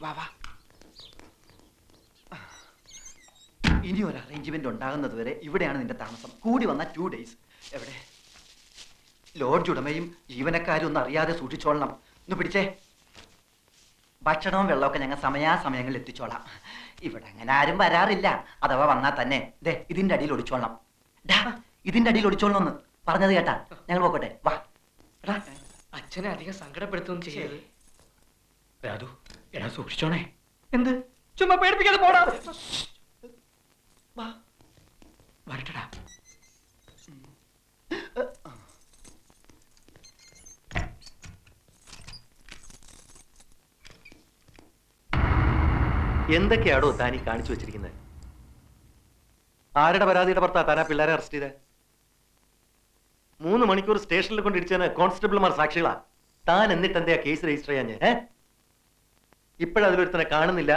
വാ വാ. ഇനി ഒരു അറേഞ്ച്മെന്റ് ഉണ്ടാകുന്നത് വരെ ഇവിടെയാണ് നിന്റെ താമസം. കൂടി വന്ന 2 days. എവിടെ? ലോഡ്ജ് ഉടമയും ജീവനക്കാരും ഒന്നും അറിയാതെ സൂക്ഷിച്ചോളണം. ഒന്ന് പിടിച്ചേ. ഭക്ഷണവും വെള്ളമൊക്കെ ഞങ്ങൾ സമയാസമയങ്ങളിൽ എത്തിച്ചോളാം. ഇവിടെ അങ്ങനെ ആരും വരാറില്ല. അഥവാ വന്നാൽ തന്നെ ദേ ഇതിന്റെ അടിയിൽ ഒളിച്ചോളണം. ഇതിന്റെ അടിയിൽ ഒളിച്ചോളണം എന്ന് പറഞ്ഞത് കേട്ടാ. ഞങ്ങൾ പോകട്ടെ. വാ. അച്ഛനെ അധികം സങ്കടപ്പെടുത്തുകയും ചെയ്യരുത്. രാധു, എടാ സൂക്ഷിച്ചോണേ. എന്ത്? ചുമ്മാ പേടിപ്പിക്കാതെ പോടാ. വരട്ടടാ. എന്തൊക്കെയാണോ താനീ കാണിച്ചു വെച്ചിരിക്കുന്നത്? ആരുടെ പരാതിയുടെ പുറത്താ താനാ പിള്ളേരെ അറസ്റ്റ് ചെയ്തേ? 3 മണിക്കൂർ സ്റ്റേഷനിൽ കൊണ്ടിടിച്ചതിന് കോൺസ്റ്റബിൾമാർ സാക്ഷികളാ. താൻ എന്നിട്ട് എന്താ കേസ് രജിസ്റ്റർ ചെയ്യാൻ? ഇപ്പോഴതിലൊരുത്തനെ കാണുന്നില്ല,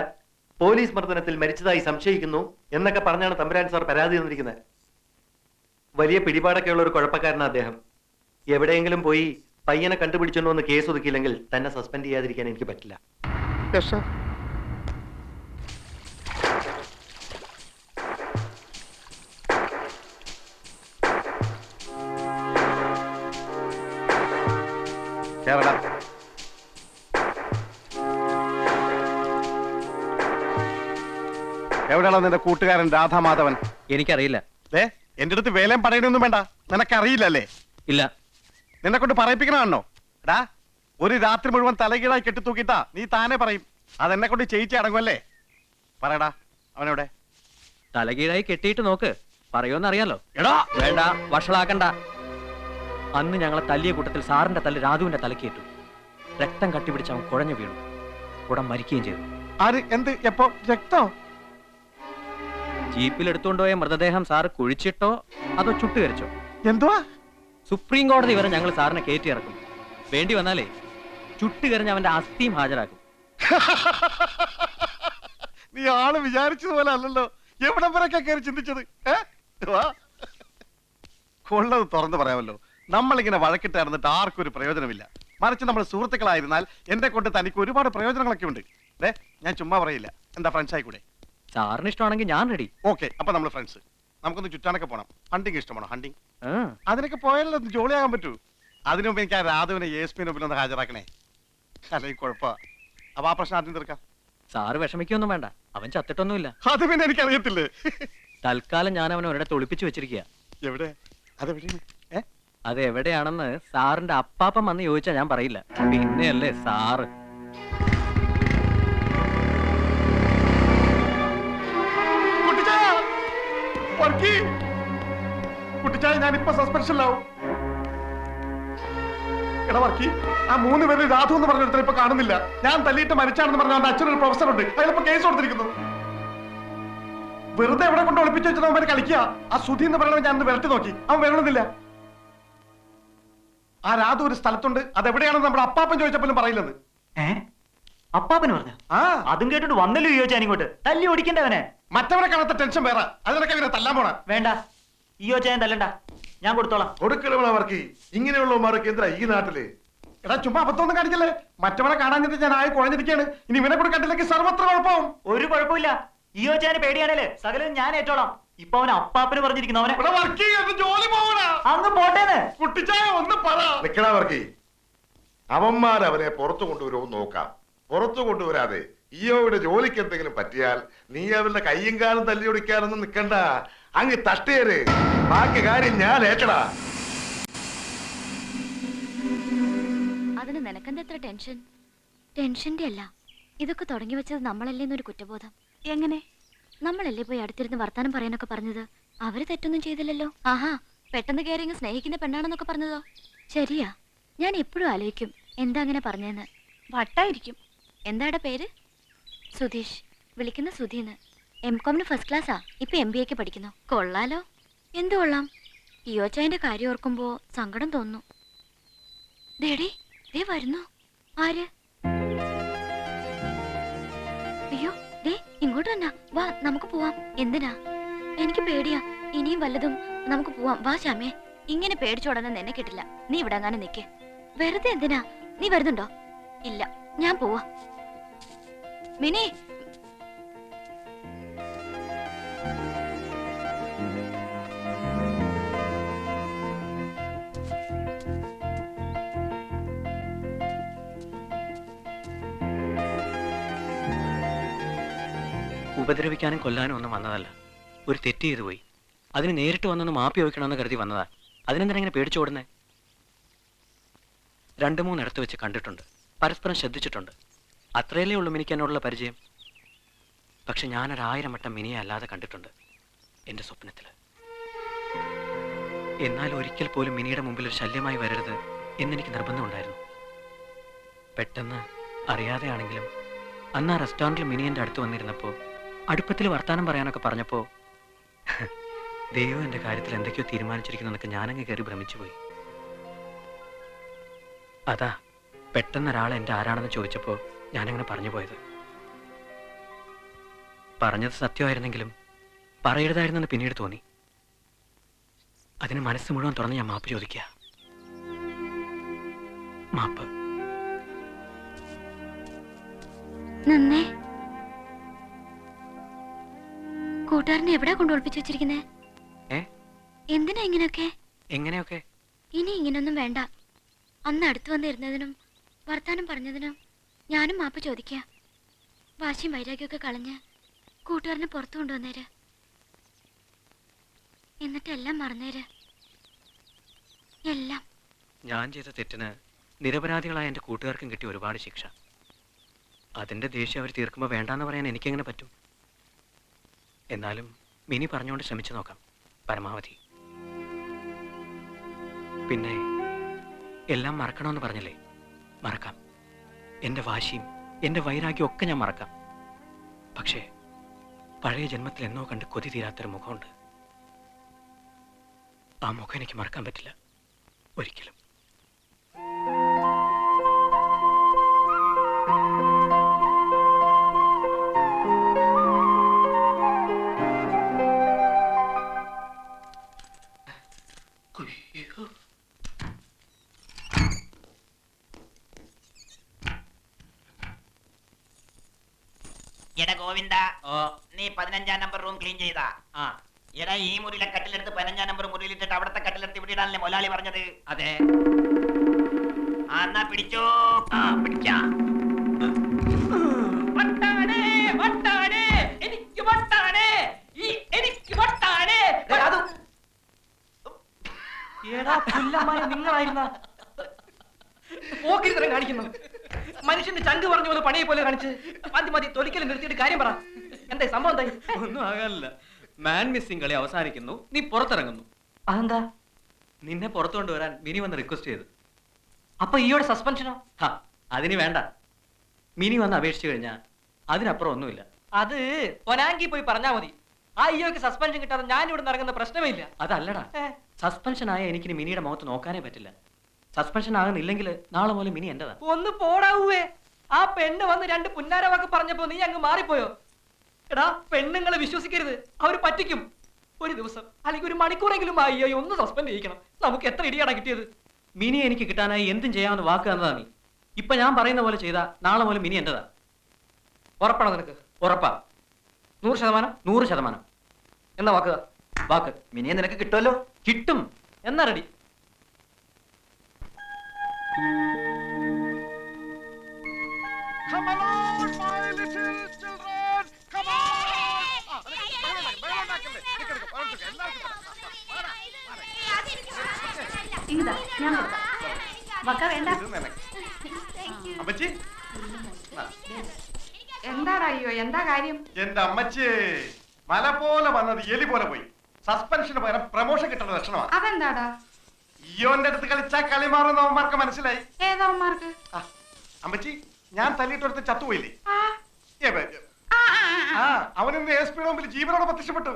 പോലീസ് മർദ്ദനത്തിൽ മരിച്ചതായി സംശയിക്കുന്നു എന്നൊക്കെ പറഞ്ഞാണ് തമ്പുരാൻ സാർ പരാതി തന്നിരിക്കുന്നത്. വലിയ പിടിപാടൊക്കെ ഉള്ള ഒരു കുഴപ്പക്കാരനാ അദ്ദേഹം. എവിടെയെങ്കിലും പോയി പയ്യനെ കണ്ടുപിടിച്ചോണ്ടോ എന്ന് കേസ് ഒതുക്കിയില്ലെങ്കിൽ തന്നെ സസ്പെൻഡ് ചെയ്യാതിരിക്കാൻ എനിക്ക് പറ്റില്ല. എവിടെയാണോ നിന്റെ കൂട്ടുകാരൻ രാധാമാധവൻ? എനിക്കറിയില്ല. എന്റെ അടുത്ത് വേലയും പറയണൊന്നും വേണ്ട. നിനക്കറിയില്ലല്ലേ? ഇല്ല. നിന്നെ കൊണ്ട് പറയിപ്പിക്കണോ? എടാ, ഒരു രാത്രി മുഴുവൻ തലകീഴായി കെട്ടിത്തൂക്കിട്ടാ നീ താനെ പറയും. അതെന്നെ കൊണ്ട് ചെയ്യിച്ച് അടങ്ങുമല്ലേ? പറയടാ, അവനെവിടെ? തലകീഴായി കെട്ടിയിട്ട് നോക്ക്, പറയുമെന്നറിയാലോ. എടാ വേണ്ട, വഷളാക്കണ്ട. അന്ന് ഞങ്ങളെ തല്ലിയ കൂട്ടത്തിൽ സാറിന്റെ തല്ല് രാധുവിന്റെ തലക്കേറ്റു. രക്തം കട്ടിപിടിച്ച് അവൻ കുഴഞ്ഞു വീണു. ഉടൻ മരിക്കുകയും ചെയ്തു. ആര്? എന്ത്? എപ്പോ? രക്തോ? ജീപ്പിൽ എടുത്തുകൊണ്ടുപോയ മൃതദേഹം സാറ് കുഴിച്ചിട്ടോ അതോ ചുട്ടുകരിച്ചോ? എന്തുവാ? സുപ്രീം കോടതി വരെ ഞങ്ങൾ സാറിനെ കയറ്റി ഇറക്കും. വേണ്ടി വന്നാലേ ചുട്ടുകരിഞ്ഞ് അവന്റെ അസ്ഥിയും ഹാജരാക്കും. നീ ആള് വിചാരിച്ചതുപോലെ അല്ലല്ലോ. എവിടം വരെയൊക്കെ കയറി ചിന്തിച്ചത്? കൊള്ളത് തുറന്നു പറയാമല്ലോ. നമ്മളിങ്ങനെ വഴക്കിട്ട് നടന്നിട്ട് ആർക്കും ഒരു പ്രയോജനമില്ല. മറിച്ച് നമ്മൾ സുഹൃത്തുക്കളായിരുന്നാൽ എന്നെ കൊണ്ട് തനിക്ക് ഒരുപാട് പ്രയോജനങ്ങളൊക്കെ ഉണ്ട്. ഞാൻ ചുമ്മാ പറയില്ല. എന്താ ഫ്രണ്ട്സ് ആയിക്കൂടെ? സാറിന് ഇഷ്ടമാണെങ്കിൽ ഞാൻ റെഡി. ഓക്കെ, അപ്പൊ നമ്മൾ ഫ്രണ്ട്സ്. നമുക്കൊന്ന് ചുറ്റാനൊക്കെ പോണം. ഹണ്ടിങ് ഇഷ്ടമാണോ? ഹണ്ടിങ് അതിനൊക്കെ പോയാലോ ജോളിയാകാൻ പറ്റൂ. അതിനു മുമ്പ് എനിക്ക് ആ രാധുവിനെ ESP മുമ്പിൽ ഒന്ന് ഹാജരാക്കണേ. അല്ലെങ്കിൽ കുഴപ്പ. അപ്പൊ ആ പ്രശ്നം ആദ്യം തീർക്കാം. സാറ് വിഷമിക്കൊന്നും വേണ്ട, അവൻ ചത്തിട്ടൊന്നുമില്ല. അത് പിന്നെ എനിക്കറിയത്തില്ലേ. തൽക്കാലം ഞാൻ അവനെ ഒരിടത്ത് ഒളിപ്പിച്ചു വെച്ചിരിക്കുക. എവിടെ? അതെവിടെയാണ്? അത് എവിടെയാണെന്ന് സാറിന്റെ അപ്പാപ്പൻ വന്ന് ചോദിച്ചാ ഞാൻ പറയില്ല. പിന്നെയല്ലേ സാറ്. കുട്ടിച്ചായ, ഞാനിപ്പോ സസ്പെൻഷനിലാവും. എടാ വർക്കി, ആ 3 പേര് രാധു എന്ന് പറഞ്ഞിടത്ത് ഇപ്പൊ കാണുന്നില്ല. ഞാൻ തല്ലിയിട്ട് മരിച്ചാണെന്ന് പറഞ്ഞ അവന്റെ അച്ഛനൊരു പ്രൊഫസറുണ്ട്, അയാളിപ്പോ കേസ് കൊടുത്തിരിക്കുന്നു. വെറുതെ എവിടെ കൊണ്ട് ഒളിപ്പിച്ചു വെച്ചത് അവന്മാര് കളിക്കുക. ആ സുധി എന്ന് പറയുന്നത് ഞാൻ വിരട്ടി നോക്കി, അവൻ വരണമെന്നില്ല. ആ രാധു ഒരു സ്ഥലത്തുണ്ട്, അതെവിടെയാണെന്ന് നമ്മുടെ അപ്പാപ്പൻ ചോദിച്ചപ്പോലും പറയില്ലെന്ന്. അപ്പാപ്പന് പറഞ്ഞ? അതും കേട്ടിട്ട് വന്നല്ലോ ചോദിച്ചാൻ ഇങ്ങോട്ട്. തല്ലി ഓടിക്കണ്ടവനെ. മറ്റവരെ കാണാത്ത ടെൻഷൻ വേറെ. അതിനൊക്കെ ഇവരെ തല്ലാൻ പോണ. വേണ്ട, ചോദിച്ചാൻ തല്ലണ്ട, ഞാൻ കൊടുത്തോളാം. കൊടുക്കണവർക്ക് ഇങ്ങനെയുള്ളവന്മാരൊക്കെ എന്താ ഈ നാട്ടില്? എടാ ചുമ്മാ അബദ്ധമൊന്നും കാണിക്കല്ലേ. മറ്റവനെ കാണാഞ്ഞിട്ട് ഞാൻ ആയി കുഴഞ്ഞിരിക്കുകയാണ്. ഇനി ഇവനെ കൂടെ കണ്ടില്ലെങ്കിൽ സർവത്ര കുഴപ്പവും. ഒരു കുഴപ്പമില്ല. ചോദിച്ചാന് പേടിയാണല്ലേ, സകലം ഞാൻ ഏറ്റോളാം. ഇപ്പൊ അവൻ അപ്പാപ്പന് പറഞ്ഞിരിക്കുന്നു. അവനെ ജോലി പോകണ അങ്ങ് പോട്ടേന്ന്. കുട്ടിച്ചായ ഒന്ന് പറ. നിക്കണവർക്ക് അവന്മാരവനെ പുറത്തു കൊണ്ടുവരുമോ നോക്കാം. പുറത്തു കൊണ്ടുവരാതെ ഈയോയുടെ ജോലിക്ക് എന്തെങ്കിലും പറ്റിയാൽ നീ അവരുടെ കയ്യും കാലും തല്ലി ഒടിക്കാനൊന്നും നിക്കണ്ട. അങ്ങ് തട്ടേര്. ബാക്കി കാര്യം ഞാൻ ഏറ്റടാ. അതിന് നിനക്കെന്താ ടെൻഷൻ? ടെൻഷന്റെ അല്ല, ഇതൊക്കെ തുടങ്ങി വെച്ചത് നമ്മളല്ലേന്നൊരു കുറ്റബോധം. എങ്ങനെ? നമ്മളല്ലേ പോയി അടുത്തിരുന്ന് വർത്താനം പറയാനൊക്കെ പറഞ്ഞത്? അവര് തെറ്റൊന്നും ചെയ്തില്ലല്ലോ. ആഹാ, പെട്ടെന്ന് കയറി സ്നേഹിക്കുന്ന പെണ്ണാണെന്നൊക്കെ പറഞ്ഞതോ? ശരിയാ, ഞാൻ എപ്പോഴും ആലോചിക്കും എന്താ അങ്ങനെ പറഞ്ഞെന്ന്. വട്ടായിരിക്കും. എന്താടെ പേര്? സുധീഷ്. വിളിക്കുന്ന സുധീന്ന്. MCOMന് ഫസ്റ്റ് ക്ലാസ്സാ. ഇപ്പൊ MBAക്ക് പഠിക്കുന്നു. കൊള്ളാലോ. എന്തു കൊള്ളാം? ഇയോച്ചായന്റെ കാര്യം ഓർക്കുമ്പോ സങ്കടം തോന്നുന്നു. ദേടി, ദേ വരുന്നു. ആര്? അയ്യോ, ദേ ഇങ്ങോട്ട് തന്നെ. വാ, നമുക്ക് പോവാം. എന്തിനാ? എനിക്ക് പേടിയാ. ഇനിയും വല്ലതും. നമുക്ക് പോവാം. വാ ശ്യാമേ. ഇങ്ങനെ പേടിച്ചോടന്ന് എന്നെ കിട്ടില്ല. നീ ഇവിടെ അങ്ങനെ നിക്ക്. വെറുതെ എന്തിനാ? നീ വരുന്നുണ്ടോ? ഇല്ല, ഞാൻ പോവാ. മിനി ഉപദ്രവിക്കാനും കൊല്ലാനും ഒന്നും വന്നതല്ല. ഒരു തെറ്റ് ചെയ്തു പോയി. അതിന് നേരിട്ട് വന്നൊന്ന് മാപ്പി ചോദിക്കണമെന്ന് കരുതി വന്നതാ. അതിനെന്തിനാ ഇങ്ങനെ പേടിച്ചോടുന്നേ? 2-3 ഇടത്ത് വെച്ച് കണ്ടിട്ടുണ്ട്, പരസ്പരം ശ്രദ്ധിച്ചിട്ടുണ്ട്. അത്രയല്ലേ ഉള്ളൂ മിനിക്ക് എന്നോടുള്ള പരിചയം. പക്ഷെ ഞാനൊരു1000 വട്ടം മിനിയെ അല്ലാതെ കണ്ടിട്ടുണ്ട് എൻ്റെ സ്വപ്നത്തിൽ. എന്നാൽ ഒരിക്കൽ പോലും മിനിയുടെ മുമ്പിൽ ഒരു ശല്യമായി വരരുത് എന്നെനിക്ക് നിർബന്ധമുണ്ടായിരുന്നു. പെട്ടെന്ന് അറിയാതെയാണെങ്കിലും അന്ന് ആ റെസ്റ്റോറൻറ്റിൽ മിനി എൻ്റെ അടുത്ത് വന്നിരുന്നപ്പോൾ അടുപ്പത്തിൽ വർത്താനം പറയാനൊക്കെ പറഞ്ഞപ്പോൾ ദൈവം എൻ്റെ കാര്യത്തിൽ എന്തൊക്കെയോ തീരുമാനിച്ചിരിക്കുന്നതൊക്കെ ഞാനങ്ങ് കയറി ഭ്രമിച്ചു പോയി. അതാ പെട്ടെന്ന് ഒരാൾ എൻ്റെ ആരാണെന്ന് ചോദിച്ചപ്പോൾ ഞാനങ്ങനെ പറഞ്ഞു പോയത്. പറഞ്ഞത് സത്യമായിരുന്നെങ്കിലും പറയരുതായിരുന്നെന്ന് പിന്നീട് തോന്നി. അതിന് മനസ്സ് മുഴുവൻ തുറന്ന് ഞാൻ മാപ്പ് ചോദിക്കുക. മാപ്പ്. നന്നേ. കൂട്ടുകാരനെ എവിടാ കൊണ്ട് ഒളിപ്പിച്ചു വെച്ചിരിക്കുന്നേ? എന്തിനാ ഇങ്ങനെയൊക്കെ? എങ്ങനെയൊക്കെ? ഇനി ഇങ്ങനൊന്നും വേണ്ട. അന്ന് അടുത്ത് വന്നിരുന്നതിനും വർത്താനം പറഞ്ഞതിനും ഞാനും മാപ്പ് ചോദിക്കുക. വാശിയും വൈരാഗ്യമൊക്കെ കളഞ്ഞ് കൂട്ടുകാരനെ പുറത്തു കൊണ്ടുവന്നേര്. എന്നിട്ട് എല്ലാം മറന്നേര്. എല്ലാം. ഞാൻ ചെയ്ത തെറ്റിന് നിരപരാധികളായ എൻ്റെ കൂട്ടുകാർക്കും കിട്ടിയ ഒരുപാട് ശിക്ഷ. അതിൻ്റെ ദേഷ്യം അവർ തീർക്കുമ്പോൾ വേണ്ടാന്ന് പറയാൻ എനിക്കെങ്ങനെ പറ്റും? എന്നാലും മിനി പറഞ്ഞുകൊണ്ട് ശ്രമിച്ചു നോക്കാം പരമാവധി. പിന്നെ എല്ലാം മറക്കണമെന്ന് പറഞ്ഞില്ലേ, മറക്കാം. എൻ്റെ വാശിയും എൻ്റെ വൈരാഗ്യം ഒക്കെ ഞാൻ മറക്കാം. പക്ഷേ പഴയ ജന്മത്തിൽ എന്നോ കണ്ട് കൊതി തീരാത്തൊരു മുഖമുണ്ട്. ആ മുഖം എനിക്ക് മറക്കാൻ പറ്റില്ല ഒരിക്കലും. എടാ ഗോവിന്ദ, നീ 15-ാം നമ്പർ റൂം ക്ലീൻ ചെയ്താ? എടാ ഈ മുറിയിലെ കട്ടിലെടുത്ത് 15-ാം നമ്പർ മുറിയിലിട്ടിട്ട് അവിടത്തെ കട്ടിലെടുത്ത് ഇവിടെ ഇടാനല്ലേ മൊലാളി പറഞ്ഞത്? അതെ. എന്നാ പിടിച്ചോ. പിടിക്കാം. നിങ്ങളായിരുന്ന പോക്കിരിത്തരം കാണിക്കുന്നു. മനുഷ്യന്റെ ചങ്ക് പറഞ്ഞ പോലെ പണിയെ പോലെ കാണിച്ച് മതി തൊലിക്കലും നിർത്തിയിട്ട് കാര്യം പറ. എന്തായി സംഭവം? എന്തായി? ഒന്നും ആകാനില്ല. മാൻ മിസ്സിംഗ് കളി അവസാനിക്കുന്നു, നീ പുറത്തിറങ്ങുന്നു. അതെന്താ? നിന്നെ പുറത്തു കൊണ്ടുവരാൻ മിനി വന്ന് റിക്വസ്റ്റ് ചെയ്തു. അപ്പൊ ഈയോടെ സസ്പെൻഷനോ? അതിന് വേണ്ട. മിനി വന്ന് അപേക്ഷിച്ചു കഴിഞ്ഞാൽ അതിനപ്പുറം ഒന്നുമില്ല. അത് പൊനാങ്കി പോയി പറഞ്ഞാ മതി. ആ ഈയോക്ക് സസ്പെൻഷൻ കിട്ടാതെ ഞാൻ ഇവിടെ ഇറങ്ങുന്ന പ്രശ്നമേ ഇല്ല. അതല്ലടാ, സസ്പെൻഷൻ ആയ എനിക്കിനി മിനിയുടെ മുഖത്ത് നോക്കാനേ പറ്റില്ല. സസ്പെൻഷൻ ആകുന്നില്ലെങ്കിൽ നാളെ മുതൽ മിനി എന്റേതാ. ഒന്ന് പോടാവേ. ആ പെണ്ണ് വന്ന് 2 പുന്നാര വാക്ക് പറഞ്ഞപ്പോ നീ അങ്ങ് മാറിപ്പോയോ? എടാ, പെണ്ണുങ്ങളെ വിശ്വസിക്കരുത്, അവര് പറ്റിക്കും. ഒരു ദിവസം അല്ലെങ്കിൽ ഒരു മണിക്കൂറെങ്കിലും അയ്യോ ഒന്ന് സസ്പെൻഡ് ചെയ്യിക്കണം. നമുക്ക് എത്ര ഇടിയാടാ കിട്ടിയത്? മിനി എനിക്ക് കിട്ടാനായി എന്തും ചെയ്യാമെന്ന് വാക്ക് തന്നതാ നീ. ഇപ്പൊ ഞാൻ പറയുന്ന പോലെ ചെയ്താ നാളെ മുതൽ മിനി എന്റേതാ. ഉറപ്പാണോ നിനക്ക്? ഉറപ്പാ. 100%? 100%. എന്നാ വാക്കുക? വാക്ക്. മിനിയെ നിനക്ക് കിട്ടുമല്ലോ. കിട്ടും. എന്നാ ready? Come along, my little children. Come on. അമ്മച്ചി, എന്താടാ അയ്യോ, എന്താ കാര്യം? എന്റെ അമ്മച്ചി, മല പോലെ വന്നത് എലി പോലെ പോയി. സസ്പെൻഷന് പകരം പ്രമോഷൻ കിട്ടുന്ന ലക്ഷണമാണ്. അതെന്താടാ? ഇയോന്റെ അടുത്ത് കളിച്ചാ കളി മാറുന്ന അവന്മാർക്ക് മനസ്സിലായി. ഏതവന്മാർക്ക്? അമ്മച്ചി, ഞാൻ തല്ലിയിട്ടൊരുത്ത് ചത്തുപോയില്ലേ? അവനിന്ന് SP മുമ്പിൽ ജീവനോടെ പ്രത്യക്ഷപ്പെട്ടു.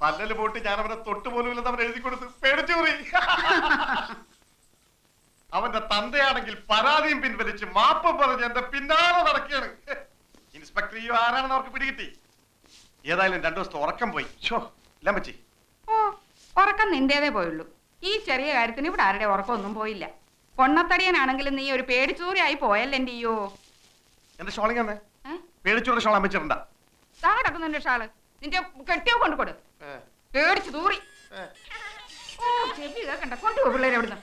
പല്ലല് പോട്ട് ഞാൻ അവനെ തൊട്ടുപോലും ഇല്ലെന്ന് അവൻ എഴുതി കൊടുത്തു. പേടിച്ചു പോയി. അവന്റെ തന്തയാണെങ്കിൽ പരാതിയും പിൻവലിച്ച് മാപ്പ് പറഞ്ഞ് എന്റെ പിന്നാലെ നടക്കുകയാണ്. ഇൻസ്പെക്ടർ ഈ ആരാണെന്ന് അവർക്ക് പിടികിട്ടി. ഏതായാലും 2 ദിവസത്തെ ഉറക്കം പോയി. അമ്മച്ചി, ഓ, ഉറക്കം നിന്റേതേ പോയുള്ളൂ. ഈ ചെറിയ കാര്യത്തിന് ഇവിടെ ആരുടെ ഉറക്കമൊന്നും പോയില്ല. പൊണ്ണത്തടിയനാണെങ്കിലും നീ ഒരു പേടിച്ചൂറിയായി പോയല്ലേ. എന്റെയോ എന്റെ ഷോളിങ് തന്നെ പേടിച്ചുള്ള ഷോൾ അമ്മച്ചിട്ടുണ്ട കിടക്കുന്നു നിന്റെ ഷാള് നിന്റെ കെട്ടിയോ കൊണ്ടുകൊടു പേടിച്ചു തൂറി ഓ ചെവി കേക്കണ്ട കൊണ്ടുപോ പിള്ളേരെ അവിടുന്ന്